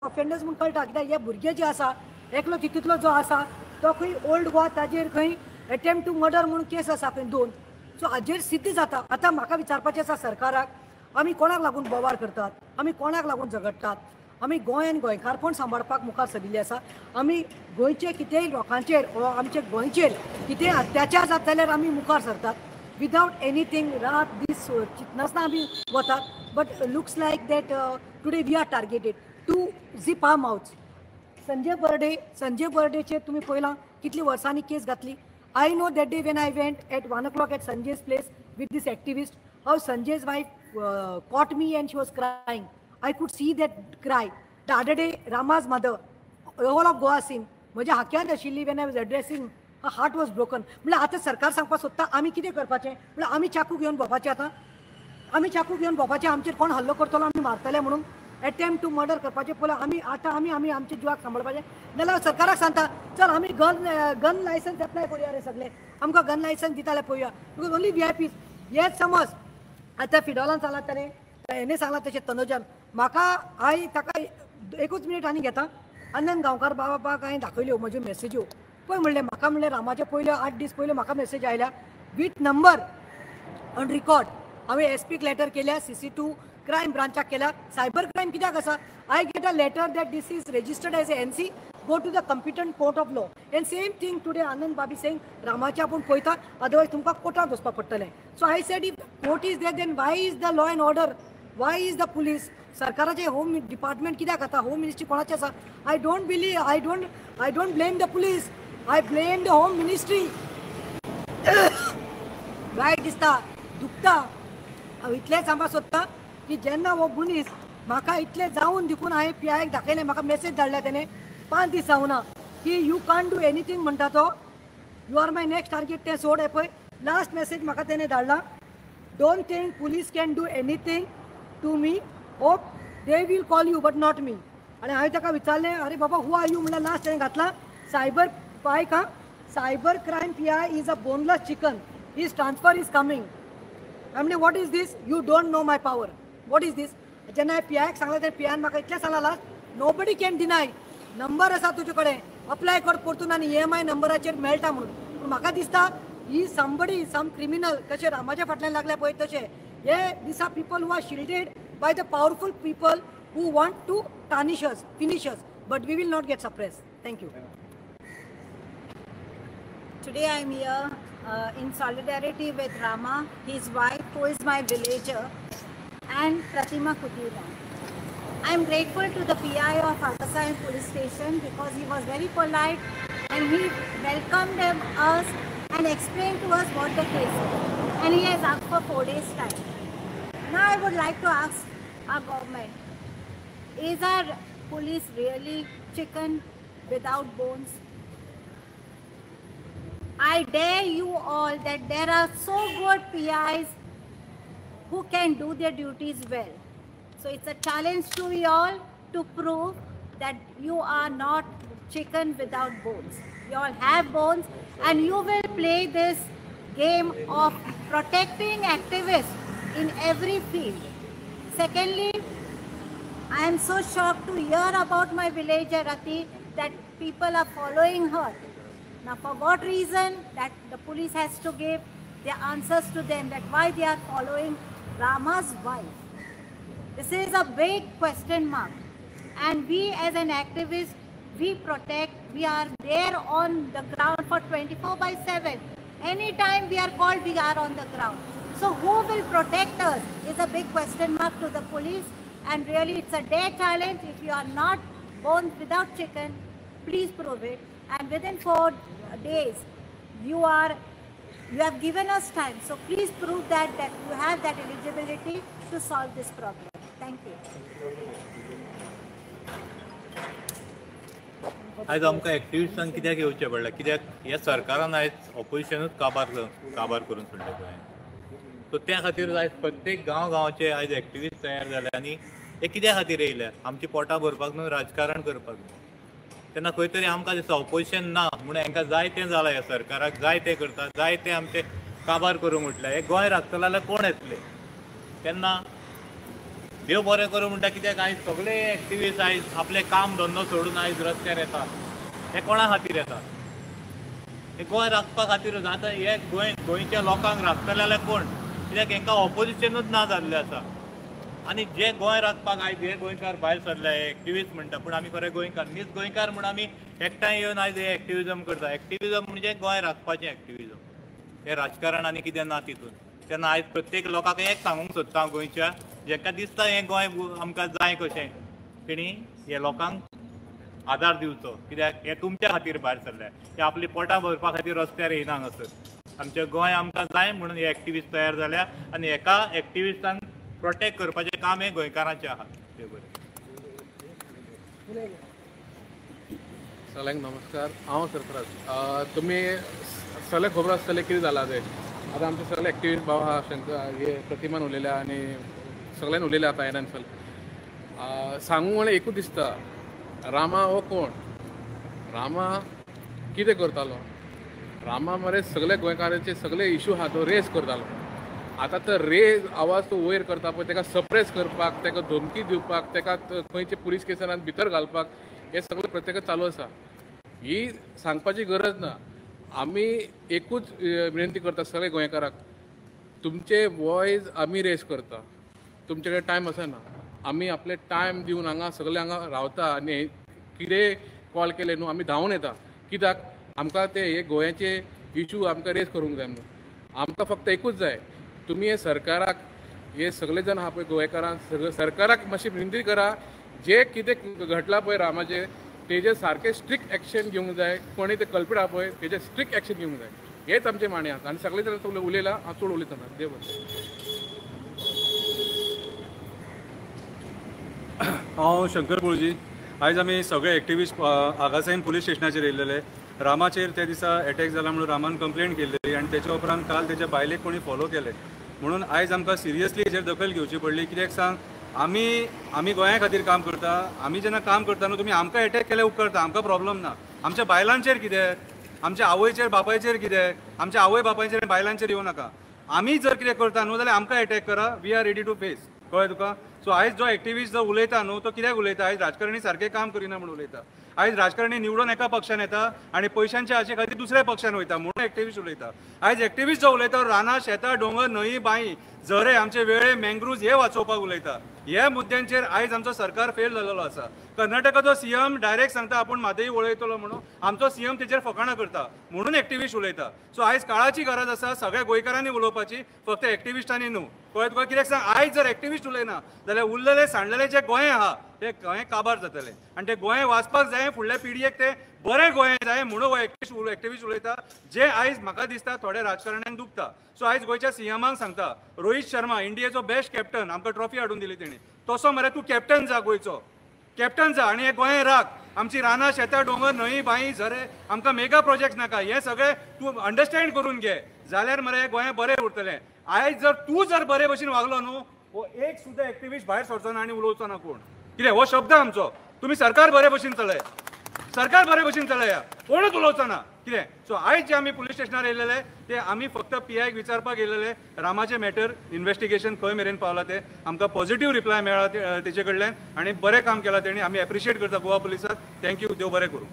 Offenders म्हणून कळटा, कित्याक हे भुरगे जे आसा एकलो तितूंतलो जो आसा तो खंय ओल्ड गोवा ताजेर खंय अटेम्प्ट टू मर्डर म्हणून केस आसा खंय 2. सो हाजेर सिद्ध जाता. आतां म्हाका विचारपाचें आसा सरकाराक, आमी कोणाक लागून बोवाळ करतात, आमी कोणाक लागून झगडटात. आमी गोंयान गोंयकारपण सांबाळपाक मुखार सरिल्ले आसा. आमी गोंयचे कितेंय लोकांचेर वा आमचे गोंयचेर कितेंय अत्याचार जाता जाल्यार आमी मुखार सरतात विदाउट एनीथींग. रात दीस चिंतनासतना आमी वतात. But looks like that today we are targeted to zip our mouths. Sanjay बर्डेचेर तुमी पळयलां कितली वर्सांनी केस घातली. I know that day when I went at 1 o'clock at Sanjay's place with this activist, how Sanjay's wife caught me and she was crying. I could see that cry. The other day, Rama's mother, the whole of Goa scene, म्हज्या हाक्यांत आशिल्ली when I was addressing, her heart was broken. म्हणल्यार आतां सरकार सांगपाक सोदता आमी कितें करपाचें, म्हणल्यार आमी चाकू घेवन भोंवपाचें. आतां आमी चाकू घेवन भोंवपाचें, आमचेर कोण हल्लो करतलो आमी मारतले म्हणून अटेम्प्ट टू मर्डर करपाचें. पळय आमी आतां आमी आमचे जिवाक सांबाळपाचें. नाल्यार सरकाराक सांगता चल आमी गन लायसन्स एप्लाय करुया रे सगळे, आमकां गन लायसन्स दिताले पळोवया. Because only VIPs. हेच समज आतां फिडॉलान सांगलां ताणें, हेणे सांगलां तशें तनुजान. म्हाका हांवें ताका 1 मिनीट आनी घेता. आनंद गांवकार बाबाक हांवें दाखयल्यो म्हज्यो मेसेज्यो. पळय म्हणलें म्हाका म्हणलें रामाचे पयले 8 दीस पयले म्हाका मेसेज आयल्या विथ नंबर ऑन रिकॉर्ड. हांवें SPक लेटर केल्या, CC2 क्रायम ब्रांचाक केल्या. सायबर क्रायम कित्याक आसा, I get a letter that this is registered as a NC, go to the competent court of law. And same thing today Anand Babi saying Ramachi apun poita, otherwise tumka कोर्टात वचपाक पडटलें. So I said if court is there then why is the law and order, why is the police? सरकाराचे home department कित्याक आतां, home ministry कोणाचें आसा. I don't blame the police, I blame the home ministry. वायट दिसता, दुखता. हांव इतलें सांगपाक सोदतां की जेन्ना हो मनीस म्हाका इतलें जावन देखून हांवें PIक दाखयलें, म्हाका मेसेज धाडल्या तेणें 5 दीस जावना की यू कांट डू एनीथींग म्हणटा तो, you are my next target. तें सोड हे पळय लास्ट मेसेज म्हाका तेणें धाडला. Don't think police can do anything to me, hope they will call you but not me. आनी हांवें ताका विचारलें अरे बाबा हू आर यू म्हणल्यार लास्ट तेणें घातला cyber cyber crime PI is a boneless chicken, his transfer is coming. हांवें म्हणलें what is this, you don't know my power, what is दीस. जेन्ना हांवें PIक सांगलें तेन्ना PIन म्हाका इतलें सांगलां last nobody can deny, number आसा तुजे कडेन अप्लाय कर परतून आनी EMI नंबराचेर मेळटा म्हणून. पूण म्हाका दिसता ही समबडी सम क्रिमिनल कशें रामाच्या फाटल्यान लागल्या पळय तशें हे this are people who are shielded by the powerful people who want to tarnish us, finish us, but we will not get suppress. Thank you. Today I am here in solidarity with Rama, his wife, who is my villager, and Pratima Kutiran. I am grateful to the PI of Agasayan police station because he was very polite and he welcomed us and explained to us what the case is. And he has asked for 4 days time. Now I would like to ask our government, is our police really chicken without bones? I dare you all that there are so good PIs who can do their duties well. So it's a challenge to you all to prove that you are not chicken without bones. You all have bones and you will play this game of protecting activists in every field. Secondly, I am so shocked to hear about my villager Rati that people are following her. Now for what reason, that the police has to give their answers to them, that why they are following Rama's wife. This is a big question mark. And we as an activist, we protect, we are there on the ground for 24/7. Anytime we are called, we are on the ground. So who will protect us is a big question mark to the police. And really it's a dare challenge. If you are not born without chicken, please prove it. And within 4 days, you have given us time. So please prove that you have that eligibility to solve this problem. Thank you. आज आमकां एक्टिविस्टांक कित्याक येवचें पडलें, कित्याक ह्या सरकारान आयज ऑपोजिशनूच काबार करून सोडलें गोंयांत. सो त्या खातीर आयज प्रत्येक गांवाचे आयज एक्टिविस्ट तयार जाले आनी हे कित्या खातीर येयले, आमची पोटां भरपाक न्हू, राजकारण करपाक न्हू. तेन्ना खंय तरी आमकां दिसता ऑपोजिशन ना म्हणून हांकां जाय तें जालां, ह्या सरकाराक जाय तें करता, जाय तें आमचें काबार करूंक म्हटलें. हे गोंय राखतले जाल्यार कोण येतले. तेन्ना देव बरें करूं म्हणटा कित्याक आयज सगळे एक्टिविस्ट आयज आपलें काम धंदो सोडून आयज रस्त्यार येतात. हे कोणा खातीर येतात? हे गोंय राखपा खातीर. आतां हे गोंयच्या लोकांक राखतले जाल्यार कोण? कित्याक हांकां ऑपोजिशनूच ना जाल्लें आसा. आनी जे गोंय राखपाक आयज हे गोंयकार भायर सरले एक्टिविस्ट म्हणटा, पूण आमी खरे गोंयकार न्हीच गोंयकार म्हूण आमी एकठांय येवन आयज हे एक्टिविजम करता. एक्टिविजम म्हणजे गोंय राखपाचें एक्टिविजम. हे राजकारण आनी कितें ना तितून. तेन्ना आयज प्रत्येक लोकांक एक सांगूंक सोदता हांव गोंयच्या, जेका दिसता हें गोंय आमकां जाय कशें, तेणी हे लोकांक आदार दिवचो. कित्याक हे तुमच्या खातीर भायर सरले. हे आपली पोटां भरपा खातीर रस्त्यार येयना हांगासर. आमचें गोंय आमकां जाय म्हणून हे एक्टिविस्ट तयार जाल्या आनी एका एक्टिविस्टांक प्रोटेक्ट करपाचें काम हे गोंयकारांचें आहा. देव बरें. सगळ्यांक नमस्कार. हांव सरफराज. तुमी सगळे खबर आसतलें कितें जालां तें. आतां आमचे सगळे एक्टिविस्ट भाव आहा, शंकर हे प्रतिमान उलयल्या आनी सगळ्यांनी उलयल्या आतां आयल्यान सांगूंक म्हणल्यार एकूच दिसता, रामा हो कोण? रामा कितें करतालो? रामा मरे सगळे गोंयकारांचे सगळे इशू आहा तो रेज करतालो. आतां तो रेज आवाज तो वयर करता पळय, ताका सप्रेस करपाक, ताका धमकी दिवपाक, ताका खंयचे पुलीस केसांत भितर घालपाक हे सगळें प्रत्येकाक चालू आसा. ही सांगपाची गरज ना. आमी एकूच विनंती करता सगळे गोंयकाराक, तुमचे वॉयस आमी रेज करता. तुमचे कडेन टायम आसना. आमी आपले टायम दिवन हांगा सगळे हांगा रावता आनी कितें कॉल केले न्हू आमी धांवून येता. कित्याक आमकां ते हे गोंयाचे इशू आमकां रेज करूंक जाय म्हणून. आमकां फक्त एकूच जाय, तुमी हे सरकाराक, हे सगळे जण आहा पळय गोंयकारांक, सरकाराक मातशी विनंती करा, जे कितें घडलां पळय रामाचेर तेजे सारकें स्ट्रिक्ट एक्शन घेवंक जाय. कोणी ते कल्पीट आहा पळय तेजे स्ट्रिक्ट एक्शन घेवंक जाय. हेच आमचे माणे आसा. आनी सगळे जण उलयला, हांव चड उलयतना. देव हांव शंकर बोळजी. आयज आमी सगळे एक्टिविस्ट आगासायन पुलीस स्टेशनाचेर येयलेले. रामाचेर त्या दिसा अटॅक जाला म्हणून रामान कंप्लेंट केल्ली आनी तेच्या उपरांत काल तेच्या बायलेक कोणी फॉलो केले म्हणून आयज आमकां सिरियसली हेचेर दखल घेवची पडली. कित्याक सांग, आमी गोंया खातीर काम करता. आमी जेन्ना काम करता न्हू, तुमी आमकां अटॅक केले उपकारता, आमकां प्रॉब्लम ना. आमच्या बायलांचेर कितें, आमच्या आवयचेर बापायचेर कितें, आमच्या आवय बापायचेर बायलांचेर येवं नाका. आमी जर कितें करता न्हू जाल्यार आमकां अटॅक करा. We are ready to face. कळ्ळें तुका? सो आयज जो एक्टिविस्ट जो उलयता न्हू तो कित्याक उलयता? आयज राजकारणी सारकें काम करिना म्हणून उलयता. आयज राजकारणी निवडून एका पक्षान येता आनी पयशांच्या आशे खातीर दुसऱ्या पक्षान वयता म्हणून एक्टिविस्ट उलयता. आयज एक्टिविस्ट जो उलयता रानां, शेतां, दोंगर, न्हंय, बांय, झरे, आमचे वेळे, मँग्रुव्ज हे वाचोवपाक उलयता. ह्या मुद्द्यांचेर आयज आमचो सरकार फेल जाल्लो आसा. कर्नाटकाचो सीएम डायरेक्ट सांगता आपूण म्हादई वळयतलो म्हणून. आमचो सीएम तेचेर फकाणां करता म्हणून एक्टिविस्ट उलयता. सो आयज काळाची गरज आसा सगळ्या गोंयकारांनी उलोवपाची, फक्त एक्टिविस्टांनी न्हू. कळ्ळें तुका? कित्याक सांग, आयज जर एक्टिविस्ट उलयना जाल्यार उरलेले सांडलेले जे गोंय आहा ते गोंय काबार जातले आनी ते गोंय वाचपाक जाय. फुडल्या पिळयेक ते बरें गोंय जाय म्हणून हो एक्टिविस्ट उलयता, जे आयज म्हाका दिसता थोड्या राजकारण्यांक दुखता. सो आयज गोंयच्या सीएमाक सांगता, रोहीत शर्मा इंडियेचो बेस्ट कॅप्टन, आमकां ट्रॉफी हाडून दिली तेणी, तसो मरे तूं कॅप्टन जा, गोंयचो कॅप्टन जा आनी हे गोंय राख. आमची रानां, शेतां, दोंगर, न्हंय, बांय, झरे, आमकां मेगा प्रोजेक्ट नाका. हे सगळे तूं अंडरस्टँड करून घे, जाल्यार मरे गोंय बरें उरतलें. आयज जर तूं जर बरे भशेन वागलो न्हू, हो एक सुद्दां एक्टिविस्ट भायर सरचो ना आनी उलोवचो ना कोण. कितें हो शब्द आमचो. तुमी सरकार बरे भशेन चलय, सरकार बरे भशेन चलया, कोणूच उलोवचो ना. कितें? सो आयज जे आमी पुलीस स्टेशनार येयलेले ते आमी फक्त पीआयक विचारपाक येयलेले रामाचे मॅटर इन्व्हेस्टिगेशन खंय मेरेन पावला ते. आमकां पॉझिटिव्ह रिप्लाय मेळ्ळा तेचे कडल्यान आनी बरें काम केलां तेणी. आमी एप्रिशिएट करता गोवा पुलिसाक. थँक्यू. देव बरें करूं.